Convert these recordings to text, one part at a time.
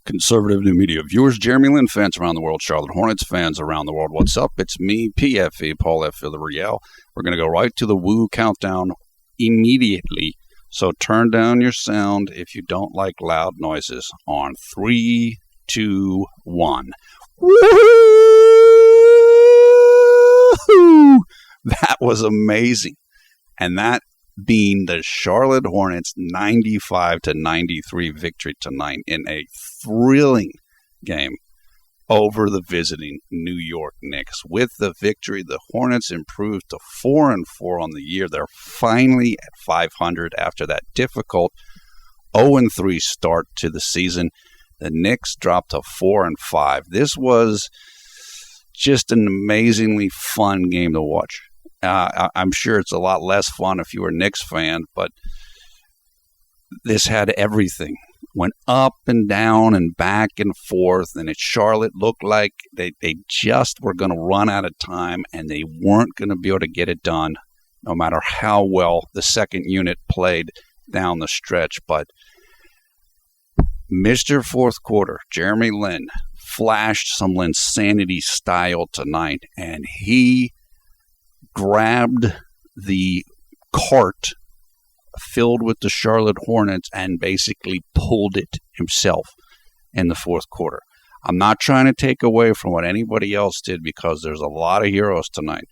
Conservative new media viewers, Jeremy Lin fans around the world, Charlotte Hornets fans around the world. What's up? It's me, PFE, Paul F. Villarreal. We're going to go right to the Woo countdown immediately. So turn down your sound if you don't like loud noises on 3, 2, 1. Woo! That was amazing. And that being the Charlotte Hornets 95-93 victory tonight in a thrilling game over the visiting New York Knicks. With the victory, the Hornets improved to 4-4 on the year. They're finally at 500 after that difficult 0-3 start to the season. The Knicks dropped to 4-5. This was just an amazingly fun game to watch. I'm sure it's a lot less fun if you were a Knicks fan, but this had everything. Went up and down and back and forth, and Charlotte looked like they just were going to run out of time, and they weren't going to be able to get it done, no matter how well the second unit played down the stretch. But Mr. Fourth Quarter, Jeremy Lin, flashed some Linsanity style tonight, and he grabbed the cart filled with the Charlotte Hornets and basically pulled it himself in the fourth quarter. I'm not trying to take away from what anybody else did because there's a lot of heroes tonight.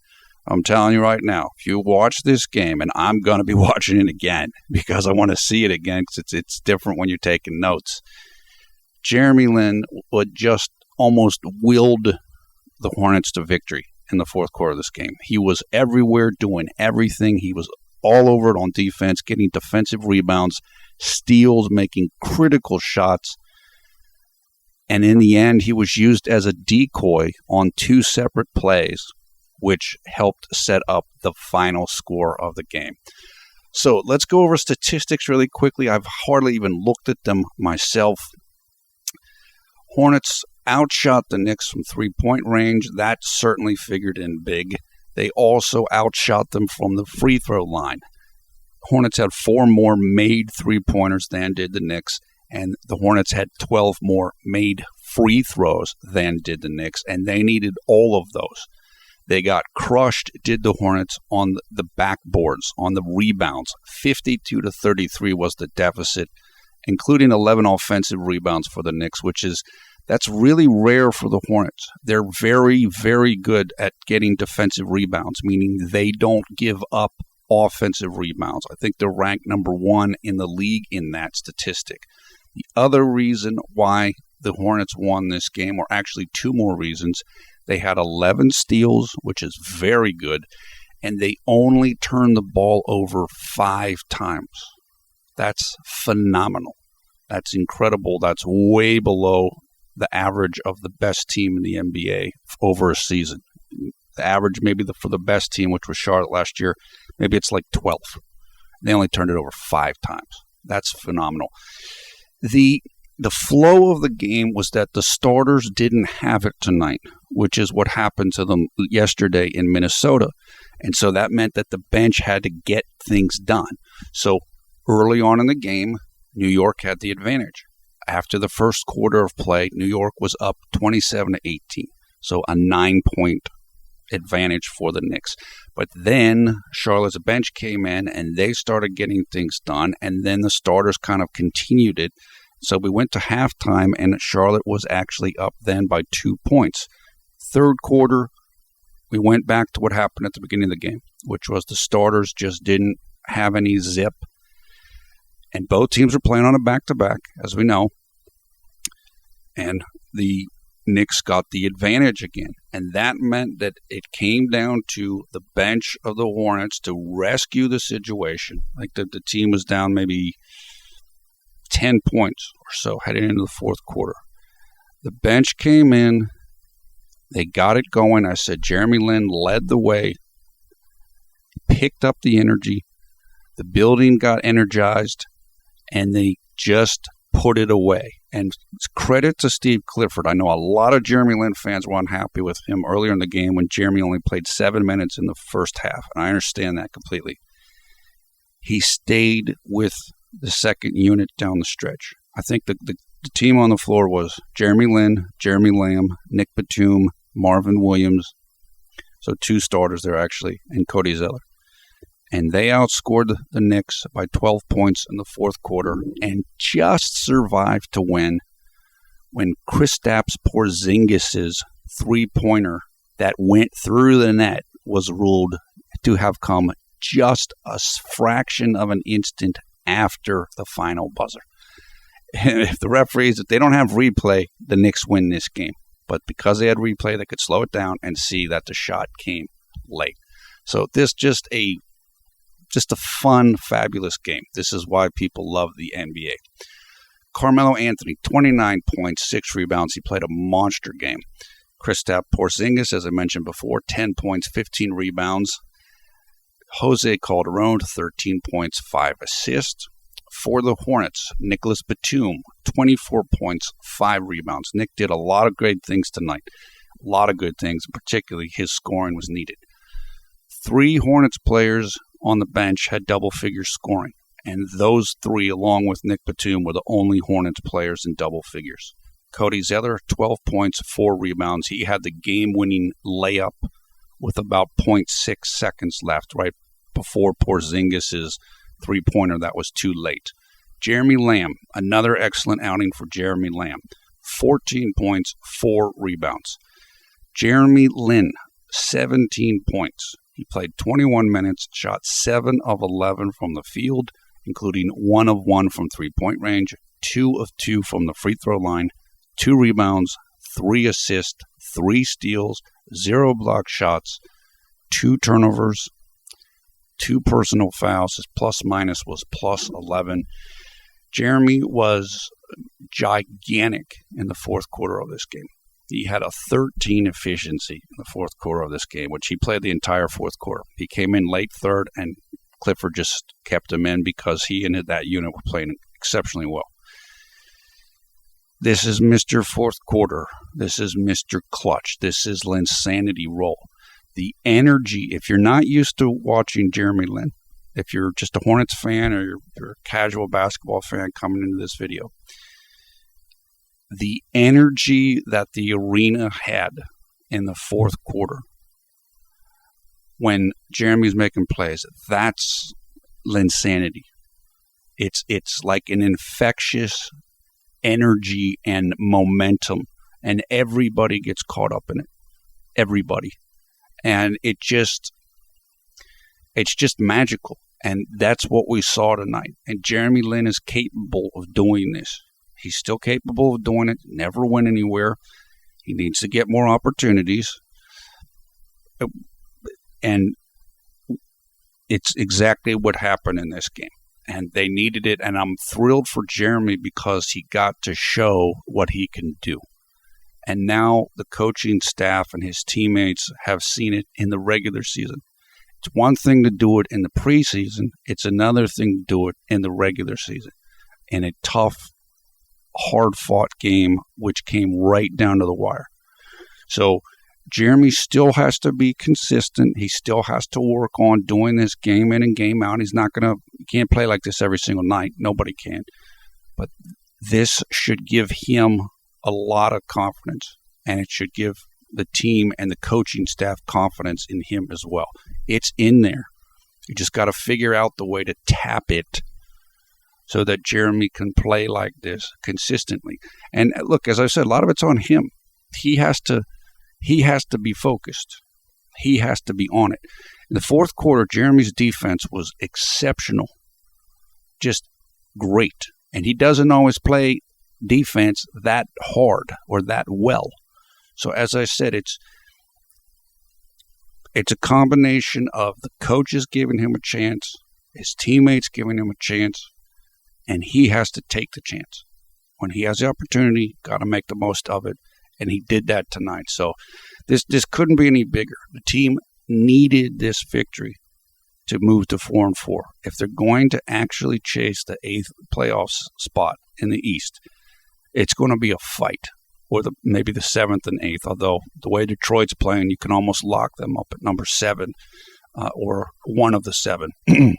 I'm telling you right now, if you watch this game, and I'm going to be watching it again because I want to see it again because it's different when you're taking notes. Jeremy Lin would just almost willed the Hornets to victory in the fourth quarter of this game. He was everywhere doing everything. He was all over it on defense, getting defensive rebounds, steals, making critical shots. And in the end, he was used as a decoy on 2 separate plays, which helped set up the final score of the game. So let's go over statistics really quickly. I've hardly even looked at them myself. Hornets outshot the Knicks from three-point range. That certainly figured in big. They also outshot them from the free throw line. Hornets had 4 more made three-pointers than did the Knicks, and the Hornets had 12 more made free throws than did the Knicks, and they needed all of those. They got crushed, did the Hornets, on the backboards, on the rebounds. 52-33 was the deficit, including 11 offensive rebounds for the Knicks, that's really rare for the Hornets. They're very, very good at getting defensive rebounds, meaning they don't give up offensive rebounds. I think they're ranked number 1 in the league in that statistic. The other reason why the Hornets won this game, or actually 2 more reasons, they had 11 steals, which is very good, and they only turned the ball over 5 times. That's phenomenal. That's incredible. That's way below the average of the best team in the NBA over a season. The average maybe for the best team, which was Charlotte last year, maybe it's like 12. They only turned it over 5 times. That's phenomenal. The flow of the game was that the starters didn't have it tonight, which is what happened to them yesterday in Minnesota. And so that meant that the bench had to get things done. So early on in the game, New York had the advantage. After the first quarter of play, New York was up 27-18, so a 9-point advantage for the Knicks. But then Charlotte's bench came in, and they started getting things done, and then the starters kind of continued it. So we went to halftime, and Charlotte was actually up then by 2 points. Third quarter, we went back to what happened at the beginning of the game, which was the starters just didn't have any zip. And both teams are playing on a back-to-back, as we know. And the Knicks got the advantage again. And that meant that it came down to the bench of the Hornets to rescue the situation. Like the team was down maybe 10 points or so heading into the fourth quarter. The bench came in. They got it going. I said Jeremy Lin led the way, picked up the energy. The building got energized, and they just put it away. And credit to Steve Clifford. I know a lot of Jeremy Lin fans were unhappy with him earlier in the game when Jeremy only played 7 minutes in the first half, and I understand that completely. He stayed with the second unit down the stretch. I think the team on the floor was Jeremy Lin, Jeremy Lamb, Nick Batum, Marvin Williams. So 2 starters there, actually, and Cody Zeller. And they outscored the Knicks by 12 points in the fourth quarter and just survived to win when Kristaps Porzingis' three-pointer that went through the net was ruled to have come just a fraction of an instant after the final buzzer. And if the referees, if they don't have replay, the Knicks win this game. But because they had replay, they could slow it down and see that the shot came late. So this just a fun, fabulous game. This is why people love the NBA. Carmelo Anthony, 29 points, 6 rebounds. He played a monster game. Kristaps Porzingis, as I mentioned before, 10 points, 15 rebounds. Jose Calderon, 13 points, 5 assists. For the Hornets, Nicholas Batum, 24 points, 5 rebounds. Nick did a lot of great things tonight. A lot of good things, particularly his scoring was needed. 3 Hornets players on the bench had double-figure scoring, and those 3, along with Nick Batum, were the only Hornets players in double figures. Cody Zeller, 12 points, 4 rebounds. He had the game-winning layup with about 0.6 seconds left, right before Porzingis' three-pointer that was too late. Jeremy Lamb, another excellent outing for Jeremy Lamb. 14 points, 4 rebounds. Jeremy Lin, 17 points. He played 21 minutes, shot 7 of 11 from the field, including 1 of 1 from three-point range, 2 of 2 from the free throw line, 2 rebounds, 3 assists, 3 steals, 0 block shots, 2 turnovers, 2 personal fouls. His plus-minus was plus 11. Jeremy was gigantic in the fourth quarter of this game. He had a 13 efficiency in the fourth quarter of this game, which he played the entire fourth quarter. He came in late third, and Clifford just kept him in because he and that unit were playing exceptionally well. This is Mr. Fourth Quarter. This is Mr. Clutch. This is Linsanity Roll. The energy, if you're not used to watching Jeremy Lin, if you're just a Hornets fan or you're a casual basketball fan coming into this video, the energy that the arena had in the fourth quarter when Jeremy's making plays, that's Linsanity. It's like an infectious energy and momentum, and everybody gets caught up in it. Everybody. And it's just magical. And that's what we saw tonight. And Jeremy Lin is capable of doing this. He's still capable of doing it. Never went anywhere. He needs to get more opportunities. And it's exactly what happened in this game. And they needed it. And I'm thrilled for Jeremy because he got to show what he can do. And now the coaching staff and his teammates have seen it in the regular season. It's one thing to do it in the preseason. It's another thing to do it in the regular season. In a tough, hard-fought game, which came right down to the wire. So Jeremy still has to be consistent. He still has to work on doing this game in and game out. He can't play like this every single night. Nobody can. But this should give him a lot of confidence, and it should give the team and the coaching staff confidence in him as well. It's in there. You just got to figure out the way to tap it so that Jeremy can play like this consistently. And look, as I said, a lot of it's on him. He has to be focused. He has to be on it. In the fourth quarter, Jeremy's defense was exceptional, just great. And he doesn't always play defense that hard or that well. So as I said, it's a combination of the coaches giving him a chance, his teammates giving him a chance, and he has to take the chance. When he has the opportunity, got to make the most of it, and he did that tonight. So this couldn't be any bigger. The team needed this victory to move to 4-4. If they're going to actually chase the 8th playoff spot in the East, it's going to be a fight, or maybe the 7th and 8th, although the way Detroit's playing, you can almost lock them up at number 7 or one of the 7. The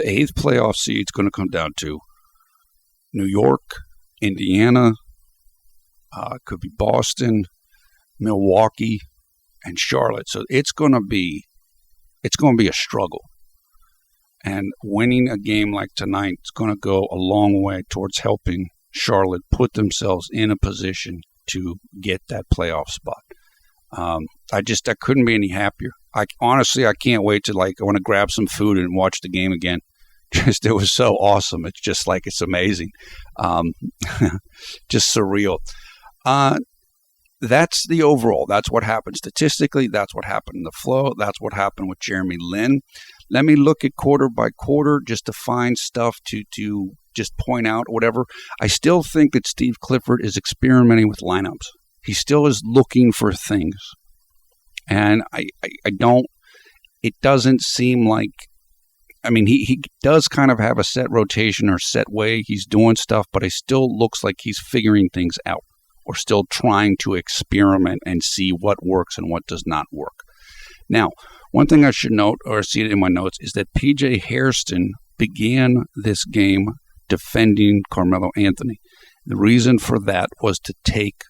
8th playoff seed is going to come down to New York, Indiana, could be Boston, Milwaukee, and Charlotte. So it's going to be a struggle. And winning a game like tonight is going to go a long way towards helping Charlotte put themselves in a position to get that playoff spot. I couldn't be any happier. Honestly, I can't wait to I want to grab some food and watch the game again. It was so awesome. It's just it's amazing. Just surreal. That's the overall. That's what happened statistically. That's what happened in the flow. That's what happened with Jeremy Lin. Let me look at quarter by quarter just to find stuff to just point out whatever. I still think that Steve Clifford is experimenting with lineups. He still is looking for things. And I don't, it doesn't seem like, he does kind of have a set rotation or set way he's doing stuff, but it still looks like he's figuring things out or still trying to experiment and see what works and what does not work. Now, one thing I should note, or see it in my notes, is that P.J. Hairston began this game defending Carmelo Anthony. The reason for that was to take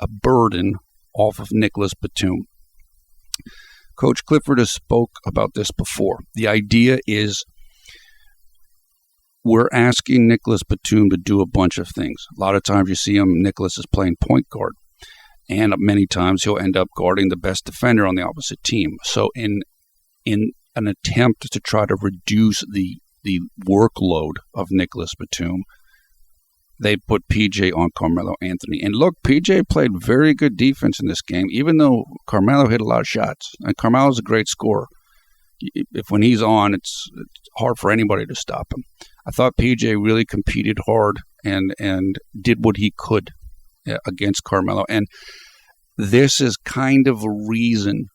a burden off of Nicholas Batum. Coach Clifford has spoke about this before. The idea is we're asking Nicholas Batum to do a bunch of things. A lot of times you see Nicholas is playing point guard, and many times he'll end up guarding the best defender on the opposite team. So in an attempt to try to reduce the workload of Nicholas Batum, they put PJ on Carmelo Anthony. And look, PJ played very good defense in this game, even though Carmelo hit a lot of shots. And Carmelo's a great scorer. When he's on, it's hard for anybody to stop him. I thought PJ really competed hard and did what he could against Carmelo. And this is kind of a reason,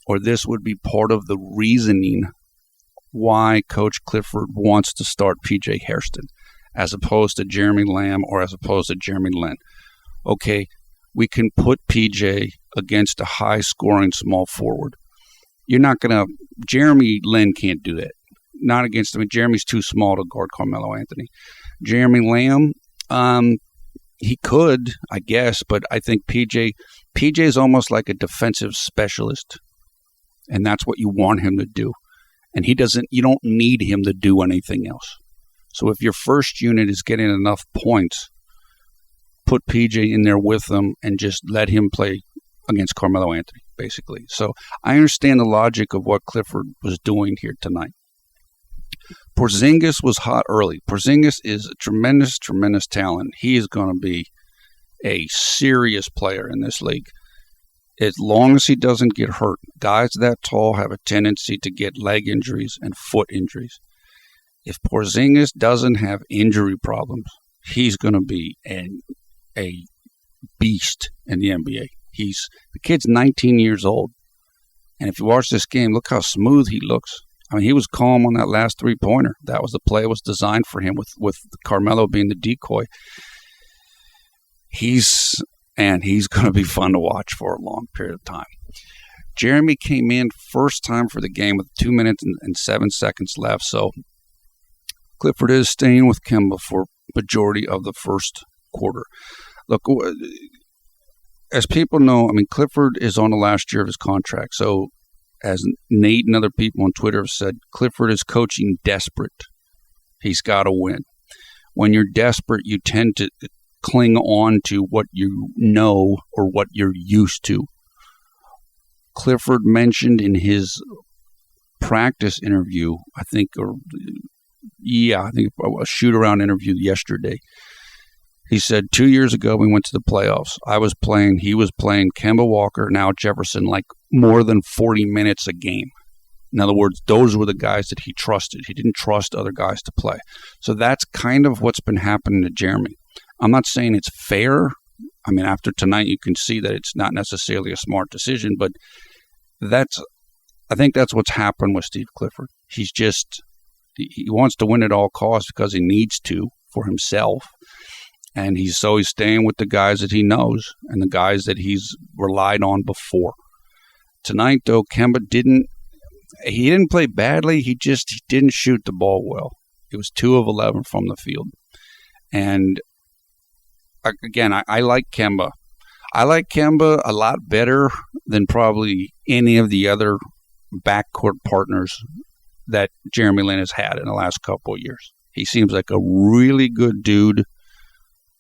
or this would be part of the reasoning why Coach Clifford wants to start PJ Hairston as opposed to Jeremy Lamb or as opposed to Jeremy Lin. Okay, we can put PJ against a high-scoring small forward. You're not going to – Jeremy Lin can't do that. Not against – Jeremy's too small to guard Carmelo Anthony. Jeremy Lamb, he could, I guess, but I think PJ is almost like a defensive specialist, and that's what you want him to do. And you don't need him to do anything else. So if your first unit is getting enough points, put PJ in there with them and just let him play against Carmelo Anthony, basically. So I understand the logic of what Clifford was doing here tonight. Porzingis was hot early. Porzingis is a tremendous, tremendous talent. He is going to be a serious player in this league. As long as he doesn't get hurt. Guys that tall have a tendency to get leg injuries and foot injuries. If Porzingis doesn't have injury problems, he's going to be a beast in the NBA. The kid's 19 years old. And if you watch this game, look how smooth he looks. He was calm on that last three-pointer. That was the play that was designed for him with Carmelo being the decoy. He's going to be fun to watch for a long period of time. Jeremy came in first time for the game with 2 minutes and 7 seconds left. So Clifford is staying with Kemba for majority of the first quarter. Look, as people know, Clifford is on the last year of his contract. So as Nate and other people on Twitter have said, Clifford is coaching desperate. He's got to win. When you're desperate, you tend to cling on to what you know or what you're used to. Clifford mentioned in his practice interview, I think a shoot-around interview yesterday. He said 2 years ago we went to the playoffs. He was playing Kemba Walker, now Jefferson, like more than 40 minutes a game. In other words, those were the guys that he trusted. He didn't trust other guys to play. So that's kind of what's been happening to Jeremy. I'm not saying it's fair. After tonight, you can see that it's not necessarily a smart decision, but I think that's what's happened with Steve Clifford. He wants to win at all costs because he needs to for himself. And he's staying with the guys that he knows and the guys that he's relied on before. Tonight, though, Kemba didn't play badly. He didn't shoot the ball well. It was 2 of 11 from the field. And again, I like Kemba. I like Kemba a lot better than probably any of the other backcourt partners that Jeremy Lin has had in the last couple of years. He seems like a really good dude.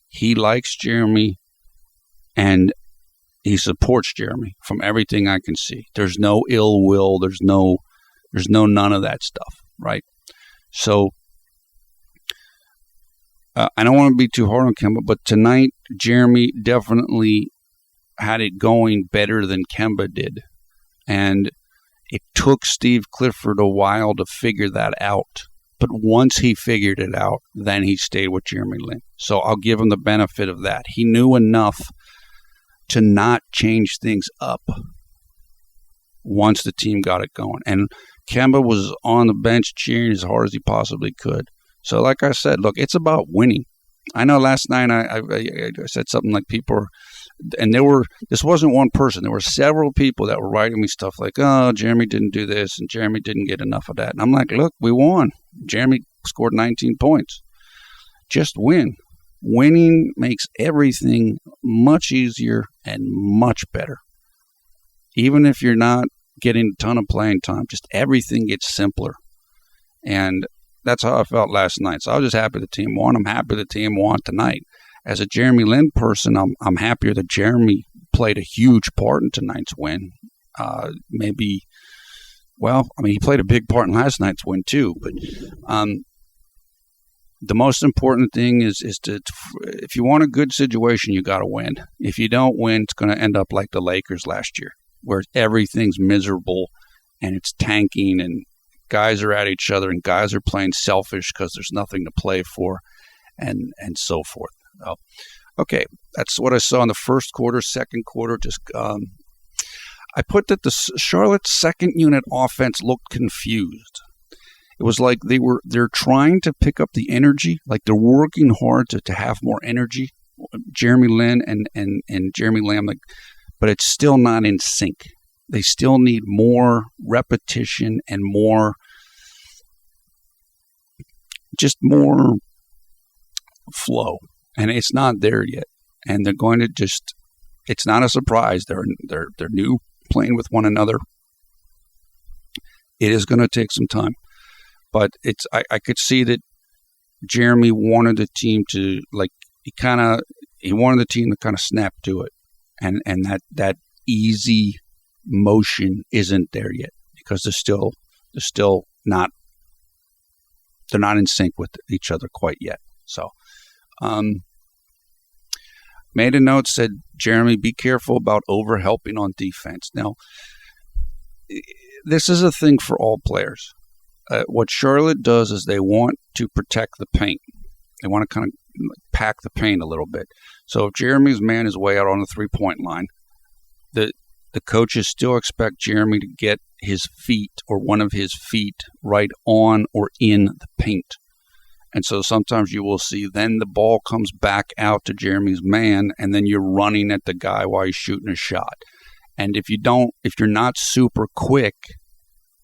He likes Jeremy, and he supports Jeremy from everything I can see. There's no ill will. There's no none of that stuff, right? So I don't want to be too hard on Kemba, but tonight Jeremy definitely had it going better than Kemba did. And it took Steve Clifford a while to figure that out. But once he figured it out, then he stayed with Jeremy Lin. So I'll give him the benefit of that. He knew enough to not change things up once the team got it going. And Kemba was on the bench cheering as hard as he possibly could. So like I said, look, it's about winning. I know last night I said something like people are, and this wasn't one person. There were several people that were writing me stuff like, oh, Jeremy didn't do this and Jeremy didn't get enough of that. And I'm like, look, we won. Jeremy scored 19 points. Just win. Winning makes everything much easier and much better. Even if you're not getting a ton of playing time, just everything gets simpler. And that's how I felt last night. So I was just happy the team won. I'm happy the team won tonight. As a Jeremy Lin person, I'm happier that Jeremy played a huge part in tonight's win. He played a big part in last night's win too. But the most important thing is to, if you want a good situation, you got to win. If you don't win, it's going to end up like the Lakers last year, where everything's miserable and it's tanking and guys are at each other and guys are playing selfish because there's nothing to play for and so forth. Okay, that's what I saw in the first quarter. Second quarter, I put that the Charlotte's second unit offense looked confused. It was like they're trying to pick up the energy, like they're working hard to have more energy. Jeremy Lin and Jeremy Lamb, but it's still not in sync. They still need more repetition and more flow, and it's not there yet. And they're going to it's not a surprise. They're new, playing with one another. It is going to take some time, but I could see that Jeremy wanted the team to he wanted the team to kind of snap to it, and that easy motion isn't there yet because they're not in sync with each other quite yet. So made a note, said, Jeremy, be careful about overhelping on defense. Now, this is a thing for all players. What Charlotte does is they want to protect the paint. They want to kind of pack the paint a little bit. So if Jeremy's man is way out on the three-point line, the coaches still expect Jeremy to get his feet or one of his feet right on or in the paint. And so sometimes you will see then the ball comes back out to Jeremy's man, and then you're running at the guy while he's shooting a shot. And if you're not super quick,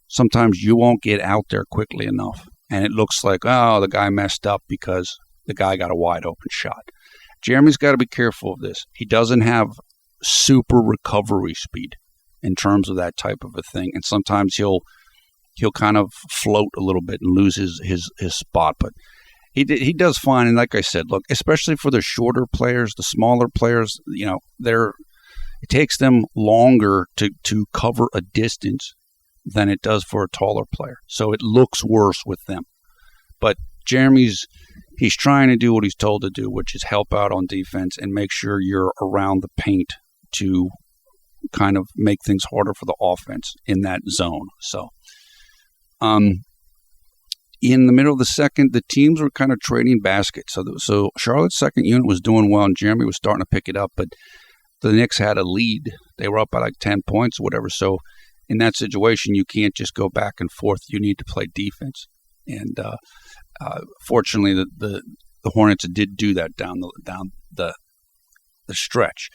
sometimes you won't get out there quickly enough. And it looks like, oh, the guy messed up because the guy got a wide open shot. Jeremy's got to be careful of this. He doesn't have super recovery speed in terms of that type of a thing. And sometimes he'll kind of float a little bit and lose his spot. But he does fine. And like I said, look, especially for the shorter players, the smaller players, it takes them longer to cover a distance than it does for a taller player. So it looks worse with them. But Jeremy's trying to do what he's told to do, which is help out on defense and make sure you're around the paint to kind of make things harder for the offense in that zone. So in the middle of the second, the teams were kind of trading baskets. So Charlotte's second unit was doing well, and Jeremy was starting to pick it up, but the Knicks had a lead. They were up by like 10 points or whatever. So in that situation, you can't just go back and forth. You need to play defense. And fortunately, the Hornets did do that down the stretch.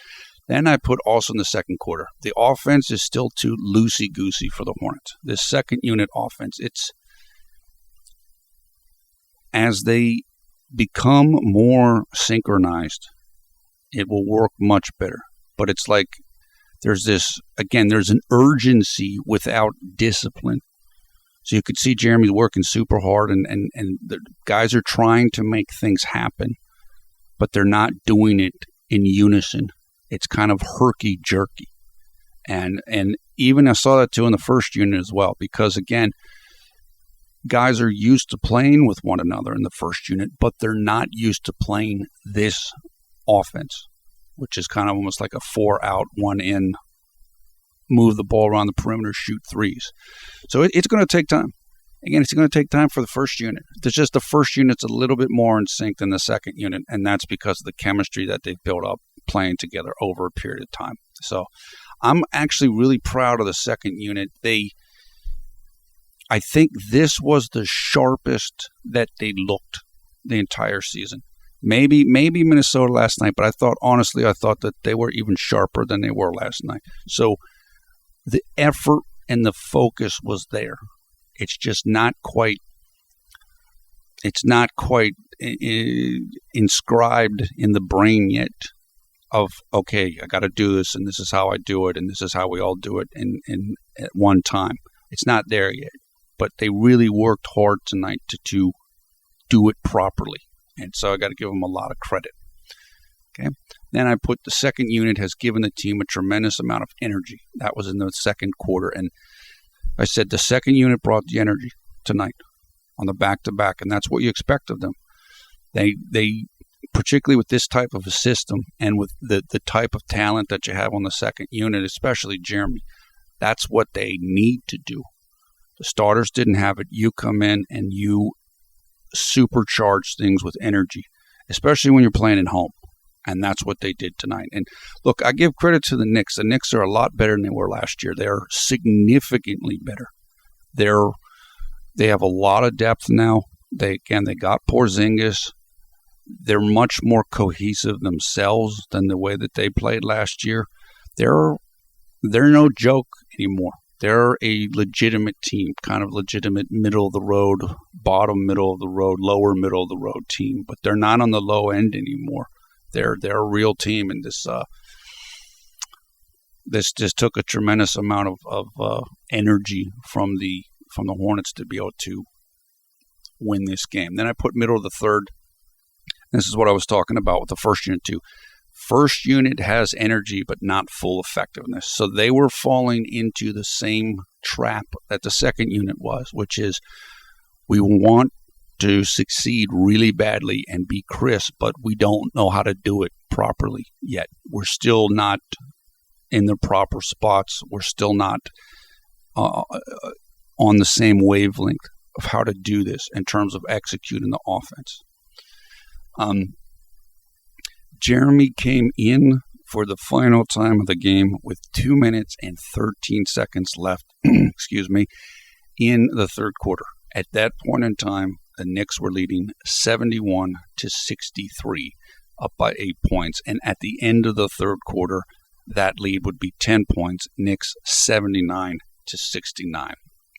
Then I put also in the second quarter, the offense is still too loosey-goosey for the Hornets. This second unit offense, it's as they become more synchronized, it will work much better. But it's like there's an urgency without discipline. So you could see Jeremy working super hard, and the guys are trying to make things happen, but they're not doing it in unison. It's kind of herky-jerky. And even I saw that too in the first unit as well, because again, guys are used to playing with one another in the first unit, but they're not used to playing this offense, which is kind of almost like a 4 out, 1 in, move the ball around the perimeter, shoot threes. So it's going to take time. Again, it's going to take time for the first unit. There's just the first unit's a little bit more in sync than the second unit, and that's because of the chemistry that they've built up playing together over a period of time. So I'm actually really proud of the second unit. I think this was the sharpest that they looked the entire season. Maybe Minnesota last night, but I thought that they were even sharper than they were last night. So the effort and the focus was there. It's just not quite inscribed in the brain yet of, okay, I got to do this, and this is how I do it, and this is how we all do it in at one time. It's not there yet, but they really worked hard tonight to do it properly, and so I got to give them a lot of credit. Okay. Then I put the second unit has given the team a tremendous amount of energy. That was in the second quarter, and I said the second unit brought the energy tonight on the back-to-back, and that's what you expect of them. They particularly with this type of a system and with the type of talent that you have on the second unit, especially Jeremy, that's what they need to do. The starters didn't have it. You come in and you supercharge things with energy, especially when you're playing at home. And that's what they did tonight. And look, I give credit to the Knicks. The Knicks are a lot better than they were last year. They're significantly better. They have a lot of depth now. They got Porzingis. They're much more cohesive themselves than the way that they played last year. They're no joke anymore. They're a legitimate team, kind of legitimate middle of the road, bottom middle of the road, lower middle of the road team. But they're not on the low end anymore. They're a real team, and this just took a tremendous amount of energy from the Hornets to be able to win this game. Then I put middle of the third. This is what I was talking about with the first unit too. First unit has energy, but not full effectiveness. So they were falling into the same trap that the second unit was, which is we want to succeed really badly and be crisp, but we don't know how to do it properly yet. We're still not in the proper spots. We're still not on the same wavelength of how to do this in terms of executing the offense. Jeremy came in for the final time of the game with 2 minutes and 13 seconds left, excuse me, in the third quarter. At that point in time, the Knicks were leading 71-63, up by 8 points. And at the end of the third quarter, that lead would be 10 points, Knicks 79-69.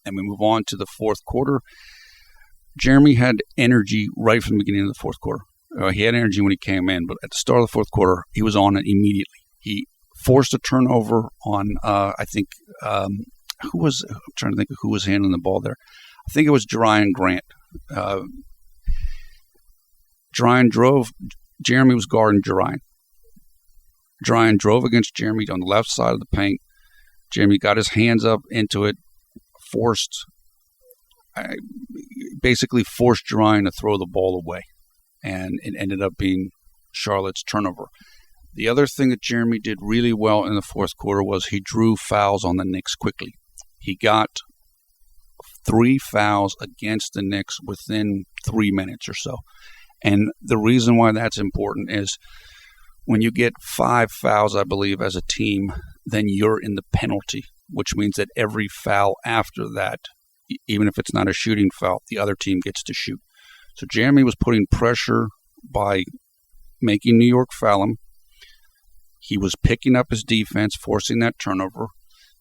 And we move on to the fourth quarter. Jeremy had energy right from the beginning of the fourth quarter. He had energy when he came in, but at the start of the fourth quarter, he was on it immediately. He forced a turnover on, I'm trying to think of who was handling the ball there. I think it was Jerian Grant. Jerian drove. Jeremy was guarding Jerian. Jerian drove against Jeremy on the left side of the paint. Jeremy got his hands up into it, basically forced Jerian to throw the ball away, and it ended up being Charlotte's turnover. The other thing that Jeremy did really well in the fourth quarter was he drew fouls on the Knicks quickly. He got 3 fouls against the Knicks within 3 minutes or so. And the reason why that's important is when you get 5 fouls, I believe, as a team, then you're in the penalty, which means that every foul after that, even if it's not a shooting foul, the other team gets to shoot. So Jeremy was putting pressure by making New York foul him. He was picking up his defense, forcing that turnover.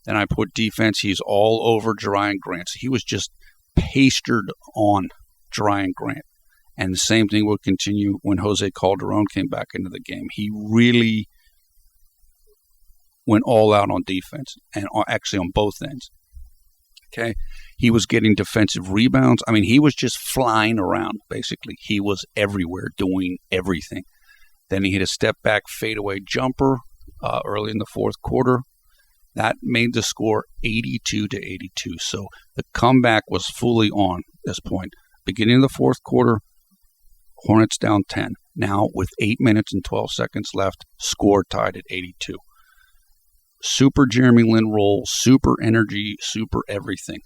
Then I put defense. He's all over Jerian Grant. So he was just pasted on Jerian Grant. And the same thing would continue when Jose Calderon came back into the game. He really went all out on defense, and actually on both ends. Okay, he was getting defensive rebounds. I mean, he was just flying around, basically. He was everywhere doing everything. Then he hit a step-back fadeaway jumper early in the fourth quarter. That made the score 82-82. So the comeback was fully on at this point. Beginning of the fourth quarter, Hornets down 10. Now, with 8 minutes and 12 seconds left, score tied at 82. Super Jeremy Lin roll, super energy, super everything.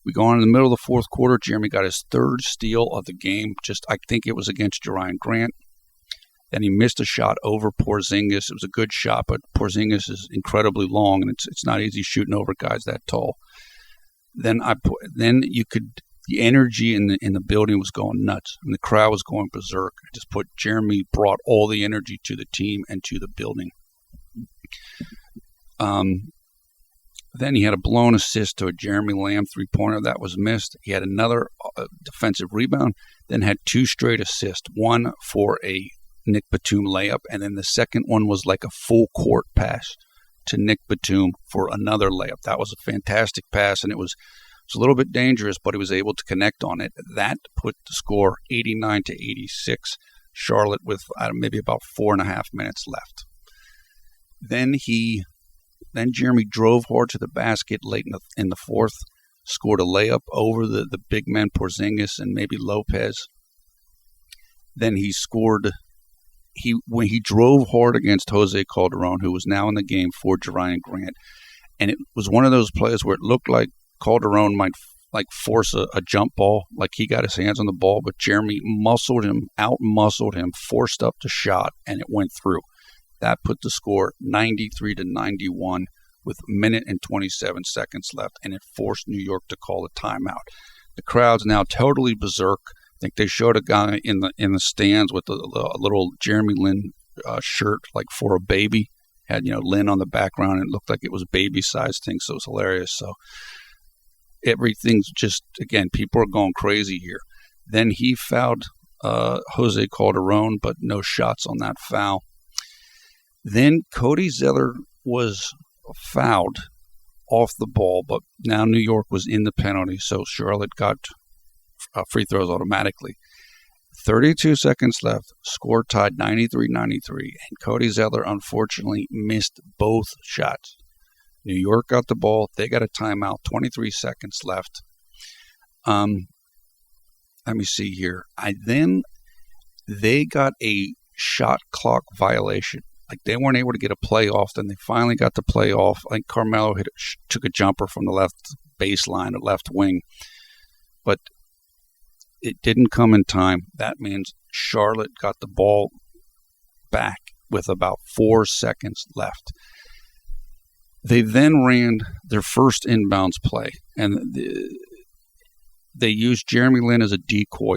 We go on in the middle of the fourth quarter. Jeremy got his third steal of the game. I think it was against Jerian Grant. Then he missed a shot over Porzingis. It was a good shot, but Porzingis is incredibly long, and it's not easy shooting over guys that tall. The energy in the building was going nuts, and the crowd was going berserk. Jeremy brought all the energy to the team and to the building. Then he had a blown assist to a Jeremy Lamb three-pointer that was missed. He had another defensive rebound, then had two straight assists, one for a Nick Batum layup, and then the second one was like a full-court pass to Nick Batum for another layup. That was a fantastic pass, and it was a little bit dangerous, but he was able to connect on it. That put the score 89-86. Charlotte with maybe about 4.5 minutes left. Then Jeremy drove hard to the basket late in the fourth, scored a layup over the big men Porzingis and maybe Lopez. Then he scored. When he drove hard against Jose Calderon, who was now in the game for Jerian Grant, and it was one of those plays where it looked like Calderon might force a jump ball, like he got his hands on the ball, but Jeremy out-muscled him, forced up the shot, and it went through. That put the score 93-91 with a minute and 27 seconds left, and it forced New York to call a timeout. The crowd's now totally berserk. I think they showed a guy in the stands with a little Jeremy Lin shirt, like for a baby. Had Lin on the background, and it looked like it was a baby-sized thing, so it was hilarious. So everything's just, again, people are going crazy here. Then he fouled Jose Calderon, but no shots on that foul. Then Cody Zeller was fouled off the ball, but now New York was in the penalty, so Charlotte got free throws automatically. 32 seconds left, score tied 93-93, and Cody Zeller unfortunately missed both shots. New York got the ball. They got a timeout, 23 seconds left. Let me see here. They got a shot clock violation. Like, they weren't able to get a play off. Then they finally got the play off. I think Carmelo took a jumper from the left baseline or left wing. But it didn't come in time. That means Charlotte got the ball back with about 4 seconds left. They then ran their first inbounds play, and they used Jeremy Lin as a decoy.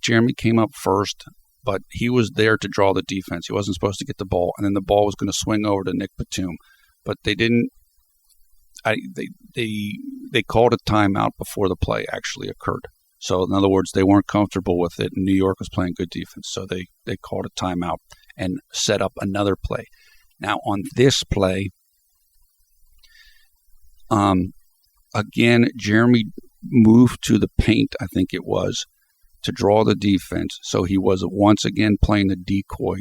Jeremy came up first, but he was there to draw the defense. He wasn't supposed to get the ball, and then the ball was going to swing over to Nick Batum. But they didn't. They called a timeout before the play actually occurred. So, in other words, they weren't comfortable with it, and New York was playing good defense. So they called a timeout and set up another play. Now, on this play, again, Jeremy moved to the paint, I think it was, to draw the defense. So he was once again playing the decoy.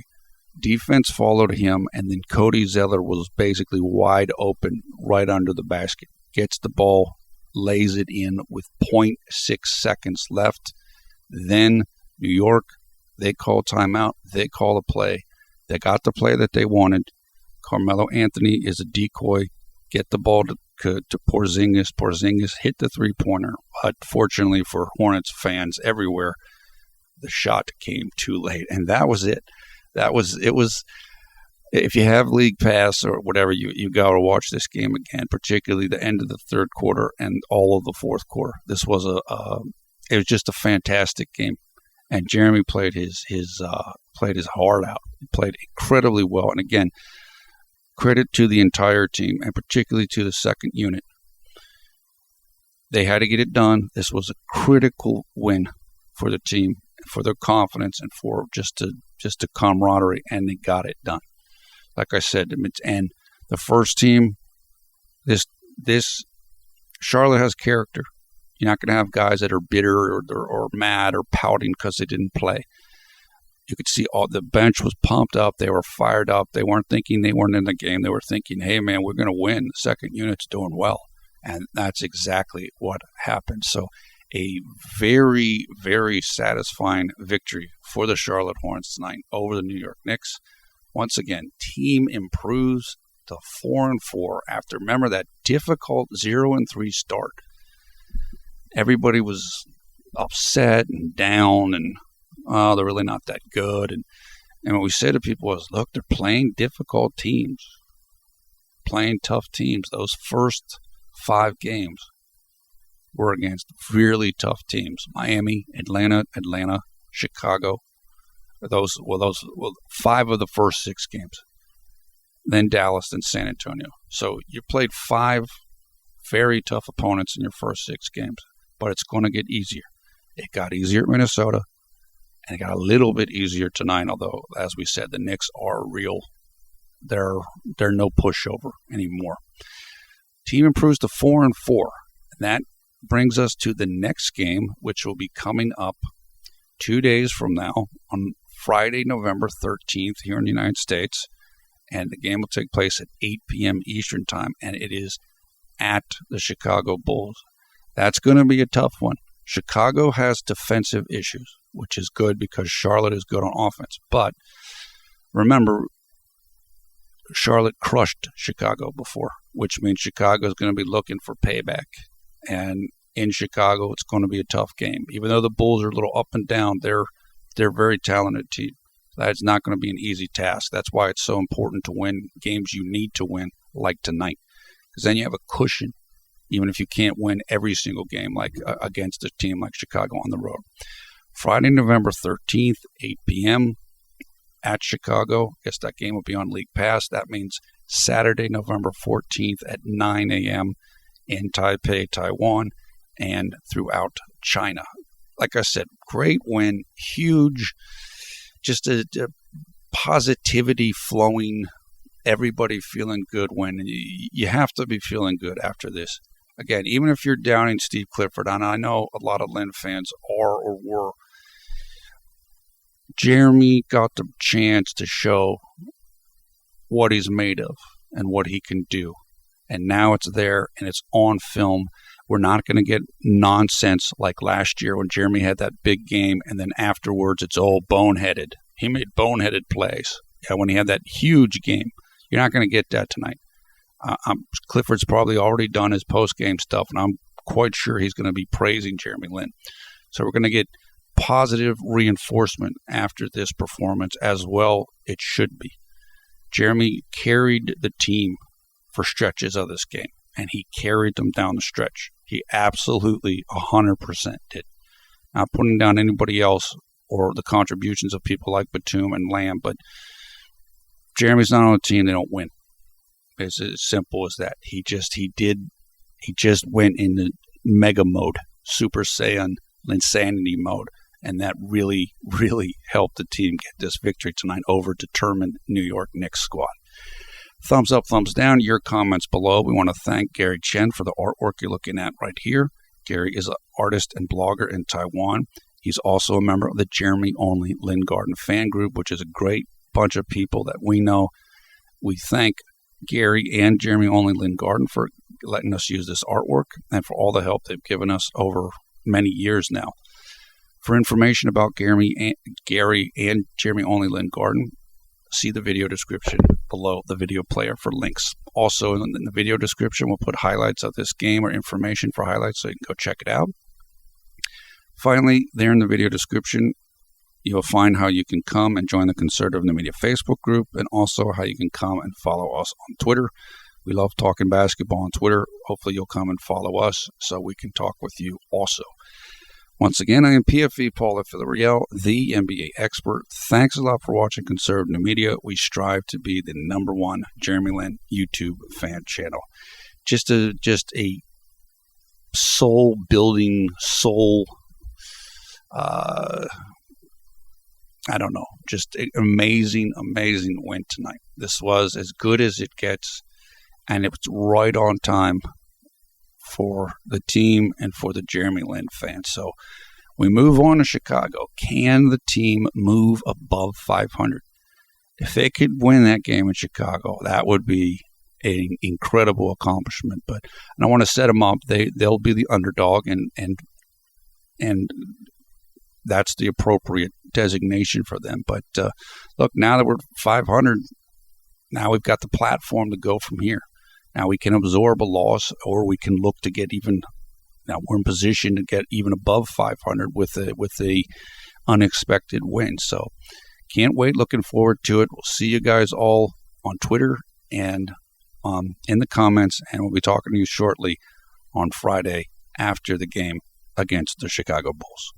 Defense followed him, and then Cody Zeller was basically wide open right under the basket. Gets the ball, lays it in with 0.6 seconds left. Then New York, they call timeout. They call a play. They got the play that they wanted. Carmelo Anthony is a decoy. Get the ball to Porzingis. Porzingis hit the three-pointer. But fortunately for Hornets fans everywhere, the shot came too late. And that was it. It was, if you have League Pass or whatever, you got to watch this game again, particularly the end of the third quarter and all of the fourth quarter. This was it was just a fantastic game. And Jeremy played his heart out. He played incredibly well. And again, credit to the entire team, and particularly to the second unit. They had to get it done. This was a critical win for the team, for their confidence, and for just a camaraderie, and they got it done. Like I said, and the first team, this Charlotte has character. You're not going to have guys that are bitter or mad or pouting because they didn't play. You could see all the bench was pumped up. They were fired up. They weren't thinking they weren't in the game. They were thinking, hey, man, we're going to win. The second unit's doing well. And that's exactly what happened. So a very, very satisfying victory for the Charlotte Hornets tonight over the New York Knicks. Once again, team improves to 4-4 after, remember, that difficult 0-3 start. Everybody was upset and down and, oh, they're really not that good. And what we say to people is, look, they're playing difficult teams, playing tough teams. Those first 5 games were against really tough teams. Miami, Atlanta, Chicago. Those 5 of the first 6 games. Then Dallas, then San Antonio. So you played 5 very tough opponents in your first 6 games, but it's going to get easier. It got easier at Minnesota, and it got a little bit easier tonight, although, as we said, the Knicks are real. They're no pushover anymore. Team improves to 4-4, and that brings us to the next game, which will be coming up 2 days from now on Friday, November 13th here in the United States. And the game will take place at 8 p.m. Eastern Time, and it is at the Chicago Bulls. That's going to be a tough one. Chicago has defensive issues, which is good because Charlotte is good on offense. But remember, Charlotte crushed Chicago before, which means Chicago is going to be looking for payback. And in Chicago, it's going to be a tough game. Even though the Bulls are a little up and down, they're a very talented team. That's not going to be an easy task. That's why it's so important to win games you need to win, like tonight. Because then you have a cushion, even if you can't win every single game like against a team like Chicago on the road. Friday, November 13th, 8 p.m. at Chicago. I guess that game will be on League Pass. That means Saturday, November 14th at 9 a.m. in Taipei, Taiwan, and throughout China. Like I said, great win, huge, just a positivity flowing, everybody feeling good win. You have to be feeling good after this. Again, even if you're downing Steve Clifford, and I know a lot of Lynn fans are or were, Jeremy got the chance to show what he's made of and what he can do. And now it's there and it's on film. We're not going to get nonsense like last year when Jeremy had that big game and then afterwards it's all boneheaded. He made boneheaded plays when he had that huge game. You're not going to get that tonight. Clifford's probably already done his post-game stuff, and I'm quite sure he's going to be praising Jeremy Lin. So we're going to get positive reinforcement after this performance as well. It should be. Jeremy carried the team for stretches of this game, and he carried them down the stretch. He absolutely 100% did. Not putting down anybody else or the contributions of people like Batum and Lamb, but Jeremy's not on a team, they don't win. It's as simple as that. He just went into mega mode, Super Saiyan insanity mode, and that really, really helped the team get this victory tonight over determined New York Knicks squad. Thumbs up, thumbs down, your comments below. We want to thank Gary Chen for the artwork you're looking at right here. Gary is an artist and blogger in Taiwan. He's also a member of the Jeremy Only Lynn Garden fan group, which is a great bunch of people that we know. We thank Gary and Jeremy Only Lynn Garden for letting us use this artwork and for all the help they've given us over many years now. For information about Gary and Jeremy Only Lynn Garden, see the video description below the video player for links. Also, in the video description, we'll put highlights of this game or information for highlights so you can go check it out. Finally, there in the video description, you'll find how you can come and join the Conservative New Media Facebook group, and also how you can come and follow us on Twitter. We love talking basketball on Twitter. Hopefully you'll come and follow us so we can talk with you also. Once again, I am PFV Paul Villarreal, the NBA expert. Thanks a lot for watching Conservative New Media. We strive to be the #1 Jeremy Lin YouTube fan channel. Just a soul-building, I don't know, just an amazing win tonight. This was as good as it gets, and it was right on time for the team and for the Jeremy Lin fans. So we move on to Chicago. Can the team move above 500? If they could win that game in Chicago, that would be an incredible accomplishment. But I don't want to set them up. They'll be the underdog, and that's the appropriate designation for them. But look, now that we're 500, now we've got the platform to go from here. Now we can absorb a loss, or we can look to get even. Now we're in position to get even above 500 with a unexpected win. So can't wait. Looking forward to it. We'll see you guys all on Twitter and in the comments, and we'll be talking to you shortly on Friday after the game against the Chicago Bulls.